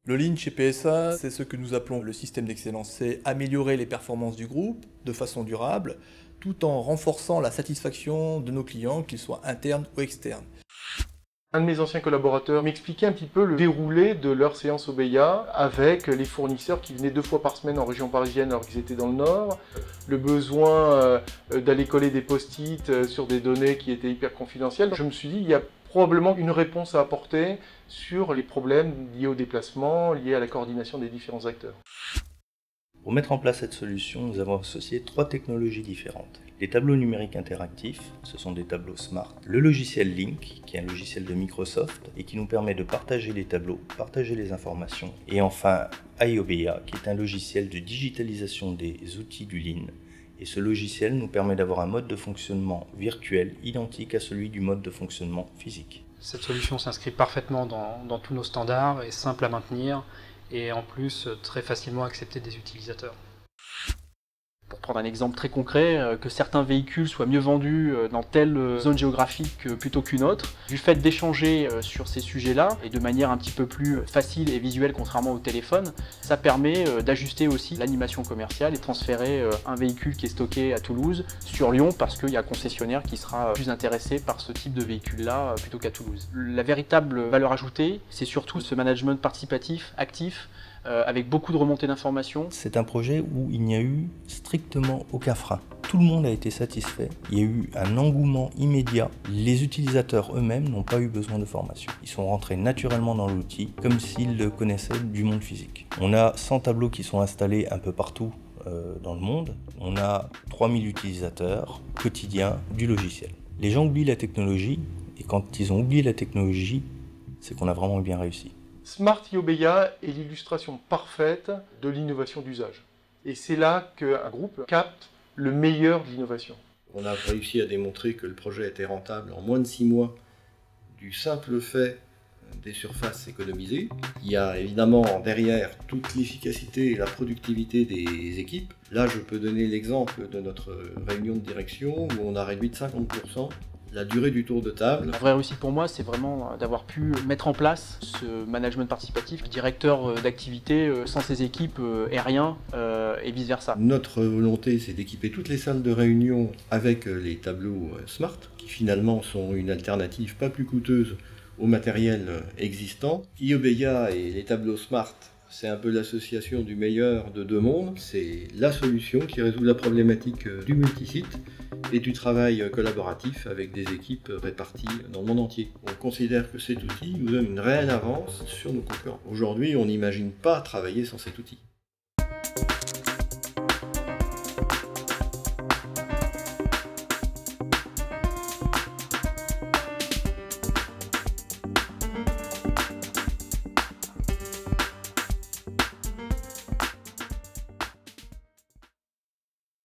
Le Lean chez PSA, c'est ce que nous appelons le système d'excellence. C'est améliorer les performances du groupe de façon durable, tout en renforçant la satisfaction de nos clients, qu'ils soient internes ou externes. Un de mes anciens collaborateurs m'expliquait un petit peu le déroulé de leur séance OBEA avec les fournisseurs qui venaient 2 fois par semaine en région parisienne alors qu'ils étaient dans le Nord, le besoin d'aller coller des post-it sur des données qui étaient hyper confidentielles. Je me suis dit, il y a probablement une réponse à apporter sur les problèmes liés au déplacement, liés à la coordination des différents acteurs. Pour mettre en place cette solution, nous avons associé 3 technologies différentes. Les tableaux numériques interactifs, ce sont des tableaux Smart. Le logiciel Lync, qui est un logiciel de Microsoft et qui nous permet de partager les tableaux, partager les informations. Et enfin, iOBEA, qui est un logiciel de digitalisation des outils du Lean. Et ce logiciel nous permet d'avoir un mode de fonctionnement virtuel identique à celui du mode de fonctionnement physique. Cette solution s'inscrit parfaitement dans tous nos standards, est simple à maintenir et en plus très facilement accepté des utilisateurs. Pour prendre un exemple très concret, que certains véhicules soient mieux vendus dans telle zone géographique plutôt qu'une autre, du fait d'échanger sur ces sujets-là, et de manière un petit peu plus facile et visuelle contrairement au téléphone, ça permet d'ajuster aussi l'animation commerciale et transférer un véhicule qui est stocké à Toulouse sur Lyon parce qu'il y a un concessionnaire qui sera plus intéressé par ce type de véhicule-là plutôt qu'à Toulouse. La véritable valeur ajoutée, c'est surtout ce management participatif, actif, avec beaucoup de remontées d'informations. C'est un projet où il n'y a eu strictement aucun frein. Tout le monde a été satisfait, il y a eu un engouement immédiat. Les utilisateurs eux-mêmes n'ont pas eu besoin de formation. Ils sont rentrés naturellement dans l'outil, comme s'ils le connaissaient du monde physique. On a 100 tableaux qui sont installés un peu partout dans le monde. On a 3000 utilisateurs quotidiens du logiciel. Les gens oublient la technologie, et quand ils ont oublié la technologie, c'est qu'on a vraiment bien réussi. Smart iOBEA est l'illustration parfaite de l'innovation d'usage. Et c'est là qu'un groupe capte le meilleur de l'innovation. On a réussi à démontrer que le projet était rentable en moins de 6 mois du simple fait des surfaces économisées. Il y a évidemment derrière toute l'efficacité et la productivité des équipes. Là, je peux donner l'exemple de notre réunion de direction où on a réduit de 50% la durée du tour de table. La vraie réussite pour moi, c'est vraiment d'avoir pu mettre en place ce management participatif. Le directeur d'activité, sans ses équipes, est rien, et vice-versa. Notre volonté, c'est d'équiper toutes les salles de réunion avec les tableaux Smart, qui finalement sont une alternative pas plus coûteuse au matériel existant. iOBEA et les tableaux Smart, c'est un peu l'association du meilleur de 2 mondes. C'est la solution qui résout la problématique du multisite et du travail collaboratif avec des équipes réparties dans le monde entier. On considère que cet outil nous donne une réelle avance sur nos concurrents. Aujourd'hui, on n'imagine pas travailler sans cet outil.